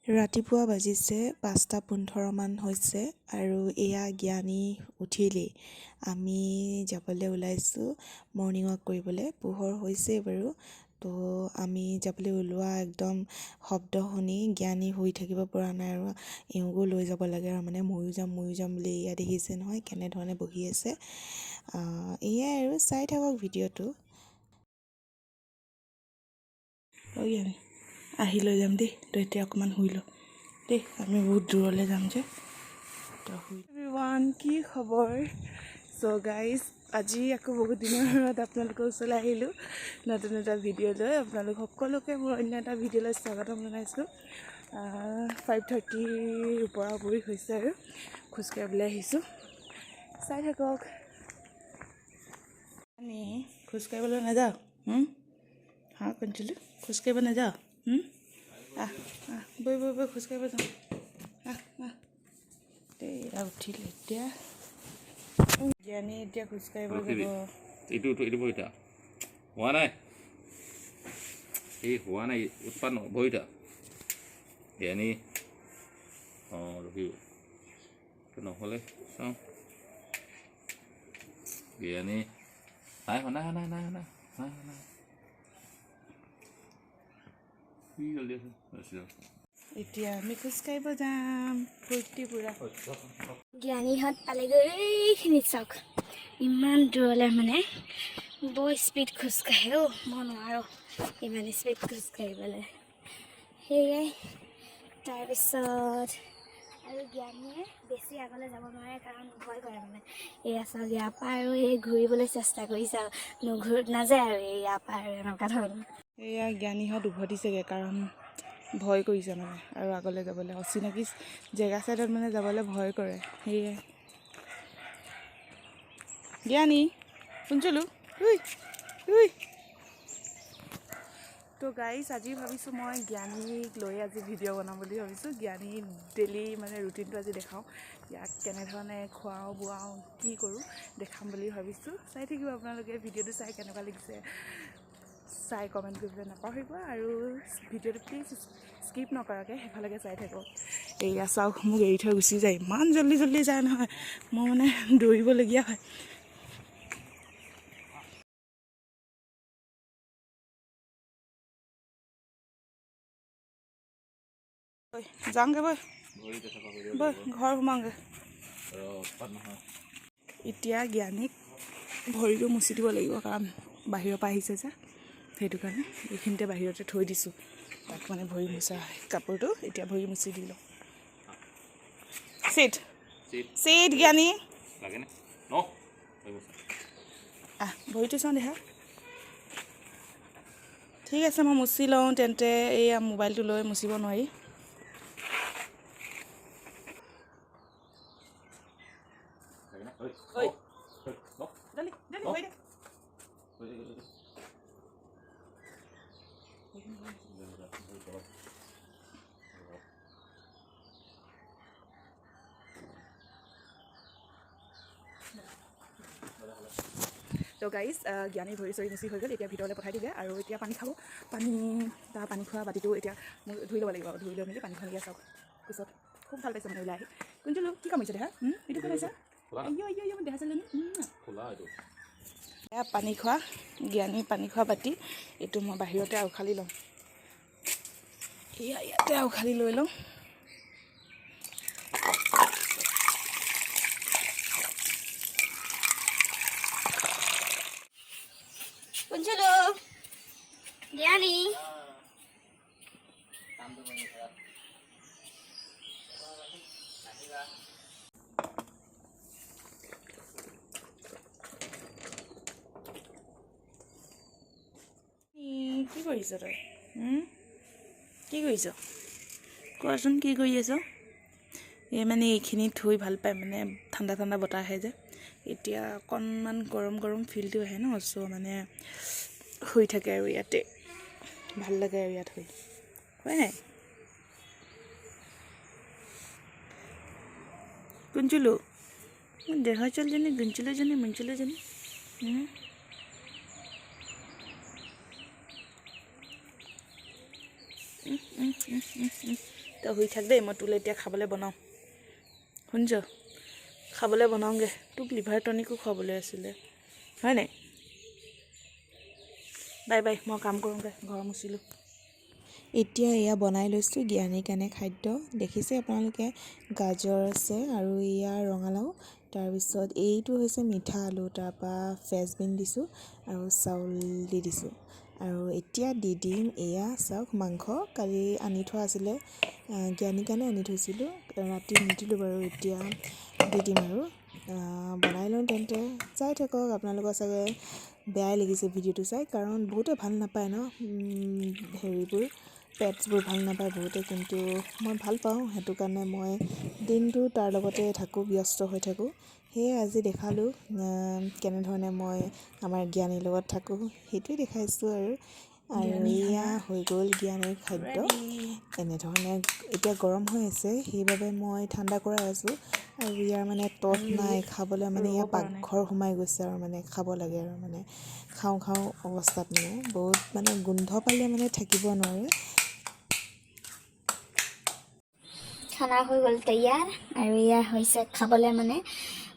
ৰাতিপুৱা বাজিছে ৫:১৫ মান হৈছে আৰু এয়া জ্ঞানী উঠিলেই আমি যাবলৈ ওলাইছোঁ মৰ্ণিং ৱাক কৰিবলৈ। পোহৰ হৈছেই বাৰু, তো আমি যাবলৈ ওলোৱা একদম শব্দ শুনি জ্ঞানী শুই থাকিব পৰা নাই আৰু এওঁকো লৈ যাব লাগে আৰু মানে ময়ো যাম বুলি এয়া দেখিছে নহয় কেনেধৰণে বহি আছে। এয়াই আৰু চাই থাকক ভিডিঅ'টো। জ্ঞানী আহি লৈ যাম দেই, তই এতিয়া অকণমান শুই ল দেই, আমি বহুত দূৰলৈ যাম যে। এভৰিৱান, কি খবৰ? চ' গাইজ, আজি আকৌ বহুত দিনৰ মূৰত আপোনালোকৰ ওচৰলৈ আহিলোঁ নতুন এটা ভিডিঅ' লৈ। আপোনালোক সকলোকে মোৰ অন্য এটা ভিডিঅ'লৈ স্বাগতম জনাইছোঁ। 5:30 ওপৰা ওপৰি হৈছে আৰু খোজকাঢ়িবলৈ আহিছোঁ, চাই থাকক। আমি খোজকাঢ়িবলৈ নাযাওঁ? হা কঞ্চুলো, খোজকাঢ়িব নাযাওঁ? বৈ খোজকাঢ়িব যাওঁ। এয়া উঠিলে এতিয়া জ্ঞানী, এতিয়া খোজকাঢ়িব যাব। এইটো বহিতা হোৱা নাই, এই হোৱা নাই উৎপাদন বহিতা জ্ঞানী। ৰখিব নহ'লে চাওঁ। জ্ঞানী নাই কি জল্দি আছে। এতিয়া আমি খোজকাঢ়িব যাম, ফূৰ্তি পুৰা। জ্ঞানীহঁত পালেগৈ, এইখিনিত চাওক ইমান দূৰলৈ, মানে বৰ স্পীড খোজকাঢ়ে। মই নোৱাৰোঁ ইমান স্পীড খোজকাঢ়িবলৈ। সেয়াই তাৰপিছত আৰু জ্ঞানীয়ে বেছি আগলৈ যাব নোৱাৰে কাৰণ ভয় কৰে মানে। এয়া চাওক, ইয়াৰ পৰা আৰু এই ঘূৰিবলৈ চেষ্টা কৰিছে আৰু নাযায় আৰু ইয়াৰ পৰা আৰু এনেকুৱা ধৰণৰ। এয়া জ্ঞানীহঁত উভতিছেগৈ কাৰণ ভয় কৰিছে মানে, আৰু আগলৈ যাবলৈ অচিনাকি জেগা চাইডত মানে যাবলৈ ভয় কৰে। সেয়ে জ্ঞানী শুনছিলো তো গাইজ, আজি ভাবিছোঁ মই জ্ঞানীক লৈ আজি ভিডিঅ' বনাম বুলি ভাবিছোঁ। জ্ঞানী ডেইলি মানে ৰুটিনটো আজি দেখাওঁ, ইয়াক কেনেধৰণে খুৱাওঁ বোৱাওঁ কি কৰোঁ দেখাম বুলি ভাবিছোঁ। চাই থাকিব আপোনালোকে, ভিডিঅ'টো চাই কেনেকুৱা লাগিছে চাই কমেণ্ট কৰিবলৈ নাপাহৰিব, আৰু ভিডিঅ'টো প্লিজ স্কিপ নকৰাকৈ সেইফালেকে চাই থাকক। এয়া চাওক, মোক এৰি থৈ গুচি যায়, ইমান জল্দি যায় নহয়, মই মানে দৌৰিবলগীয়া হয়। যাওঁগৈ বৈ ঘৰ সোমাওঁগৈ। এতিয়া জ্ঞানীক ভৰিটো মুচি দিব লাগিব কাৰণ বাহিৰৰ পৰা আহিছে যে, সেইটো কাৰণে এইখিনিতে বাহিৰতে থৈ দিছোঁ তাক, মানে ভৰি মোচা কাপোৰটো। এতিয়া ভৰি মুচি দি লওঁ। চিট জ্ঞানী, ভৰিটো চাওঁ দেহা। ঠিক আছে, মই মুচি লওঁ তেন্তে। এইয়া মোবাইলটো লৈ মুচিব নোৱাৰি। তো গাইজ, জ্ঞানী ভৰি চৰি মুচি হৈ গ'ল, এতিয়া ভিতৰলৈ পঠাই দিলে আৰু এতিয়া পানী খাব। পানী খোৱা বাতিটো এতিয়া ধুই ল'ব লাগিব। ধুই লৈ মেলি পানী খাই চাওক পিছত খুব ভাল পাইছে মানে ওলাই আহি। কোনটো কি কাম হৈছে দেহা? এইটো কোন হৈছে? মোৰ দেহা চালে এয়া পানী খোৱা জ্ঞানী পানী খোৱা বাতি, এইটো মই বাহিৰতে উখালি লওঁ। ইয়াতে উখালি লৈ লওঁ। শুনছিলো জ্ঞানী কি কৰিছ তই? কি কৰিছ কোৱাচোন, কি কৰি আছ? এই মানে এইখিনি থৈ ভাল পায়, মানে ঠাণ্ডা বতাহ আহে যে। এতিয়া অকণমান গৰম ফিলটো আহে ন, চ' মানে শুই থাকে আৰু ইয়াতে ভাল লাগে আৰু ইয়াত শুই, হয় নাই? গুঞ্চুলো দেহা চলজনী, মুঞ্চুলোজনী তই শুই থাক দেই, মই তোলৈ এতিয়া খাবলৈ বনাওঁ, শুনিছ? খাবলৈ বনাওঁগৈ, তোক লিভাৰ টনিকো খুৱাবলৈ আছিলে, হয় নাই? বাই বাই, মই কাম কৰোঁগৈ, ঘৰ মুচিলোঁ। এতিয়া এয়া বনাই লৈছোঁ জ্ঞানীৰ কাৰণে খাদ্য। দেখিছে আপোনালোকে, গাজৰ আছে আৰু এয়া ৰঙালাও, তাৰপিছত এইটো হৈছে মিঠা আলু, তাৰপৰা ফ্ৰেঞ্চবিন দিছোঁ আৰু চাউল দি দিছোঁ। আৰু এতিয়া দি দিম এয়া চাওক মাংস, কালি আনি থোৱা আছিলে, জ্ঞানীৰ কাৰণে আনি থৈছিলোঁ, ৰাতি নিদিলোঁ বাৰু, এতিয়া দি দিম আৰু বনাই লওঁ তেন্তে। চাই থাকক, আপোনালোকৰ চাগে বেয়াই লাগিছে ভিডিঅ'টো চাই, কাৰণ বহুতে ভাল নাপায় ন হেৰিবোৰ, পেটছবোৰ ভাল নাপায় বহুতে, কিন্তু মই ভাল পাওঁ, সেইটো কাৰণে মই দিনটো তাৰ লগতে থাকোঁ, ব্যস্ত হৈ থাকোঁ। সেয়ে আজি দেখালোঁ কেনেধৰণে মই আমাৰ জ্ঞানীৰ লগত থাকোঁ, সেইটোৱে দেখাইছোঁ আৰু এয়া হৈ গ'ল জ্ঞানীৰ খাদ্য। এনেধৰণে এতিয়া গৰম হৈ আছে, সেইবাবে মই ঠাণ্ডা কৰাই আছোঁ, আৰু ইয়াৰ মানে তত নাই খাবলৈ, মানে ইয়াৰ পাকঘৰ সোমাই গৈছে আৰু মানে খাব লাগে আৰু মানে খাওঁ খাওঁ অৱস্থাত, মানে বহুত মানে গোন্ধ পালে মানে থাকিব নোৱাৰে। খানা হৈ গ'ল তৈয়াৰ, আৰু এয়া হৈছে খাবলৈ, মানে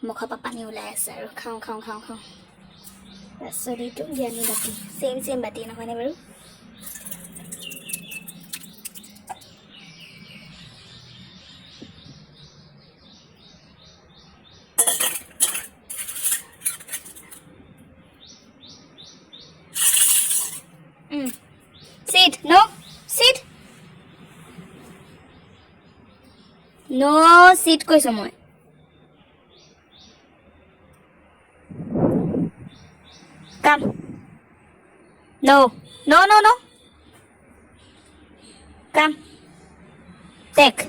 মুখৰ পৰা পানী ওলাই আছে আৰু খাওঁ খাওঁ খাওঁ খাওঁ। তাৰপিছত এইটো জ্ঞানী বাতি, চেম বাতি নহয়নে বাৰু? Sit, no, sit. No, sit কৈছো মই। Come. No, no, no, no. Come. Take.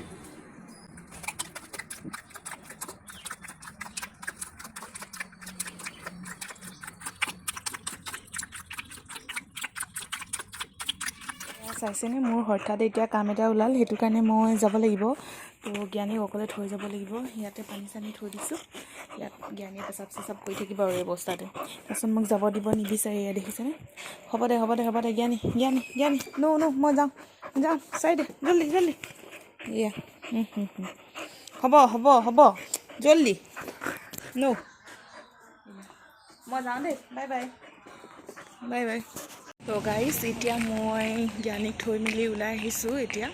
চাইছেনে, মোৰ হঠাৎ এতিয়া কাম এটা ওলাল, সেইটো কাৰণে মই যাব লাগিব। তো জ্ঞানীক অকলে থৈ যাব লাগিব, ইয়াতে পানী চানী থৈ দিছোঁ, ইয়াত জ্ঞানীয়ে পেচাব চেচাব কৰি থাকিব আৰু এই অৱস্থাতে। তাৰপিছত মোক যাব দিব নিবিচাৰে, এয়া দেখিছেনে? হ'ব দে জ্ঞানী ন মই যাওঁ চাই দে, জল্দি এয়া হ'ব জল্দি ন, মই যাওঁ দেই, বাই বাই। তো গাইজ, এতিয়া মই জ্ঞানীক থৈ মেলি ওলাই আহিছোঁ। এতিয়া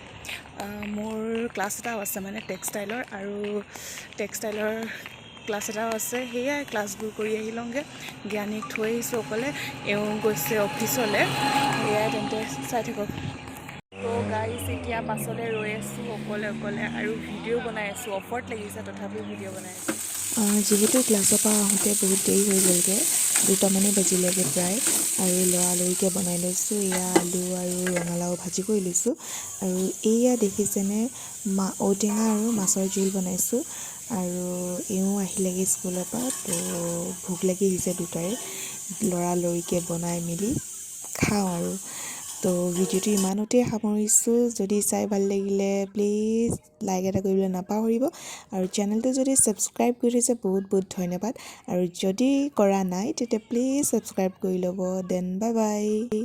মোৰ ক্লাছ এটাও আছে, মানে টেক্সটাইলৰ, আৰু টেক্সটাইলৰ ক্লাছ এটাও আছে, সেয়াই ক্লাছবোৰ কৰি আহি লওঁগৈ। জ্ঞানীক থৈ আহিছোঁ অকলে, এওঁ গৈছে অফিচলৈ, সেয়াই তেন্তে চাই থাকক। তো গাইজ, এতিয়া পাছলৈ ৰৈ আছোঁ অকলে আৰু ভিডিঅ' বনাই আছোঁ, অফত লাগিছে তথাপিও ভিডিঅ' বনাই আছোঁ। যিহেতু ক্লাছৰ পৰা আহোঁতে বহুত দেৰি হৈ গ'লগৈ, 2টামানেই বাজিলেগৈ প্ৰায়, আৰু লৰালৰিকৈ বনাই লৈছোঁ। এয়া আলু আৰু ৰঙালাও ভাজি কৰি লৈছোঁ, আৰু এয়া দেখিছেনে ঔটেঙা আৰু মাছৰ জোল বনাইছোঁ। আৰু এওঁ আহিলেগৈ স্কুলৰ পৰা, তো ভোক লাগি আহিছে দুটাৰে, লৰালৰিকৈ বনাই মেলি খাওঁ আৰু। তো ভিডিঅ'টো ইমানতে সামৰিছোঁ, যদি চাই ভাল লাগিলে প্লিজ লাইক এটা কৰিবলৈ নাপাহৰিব, আৰু চেনেলটো যদি ছাবস্ক্ৰাইব কৰি থৈছে বহুত ধন্যবাদ, আৰু যদি কৰা নাই তেতিয়া প্লিজ ছাবস্ক্ৰাইব কৰি ল'ব। দেন বাই বাই।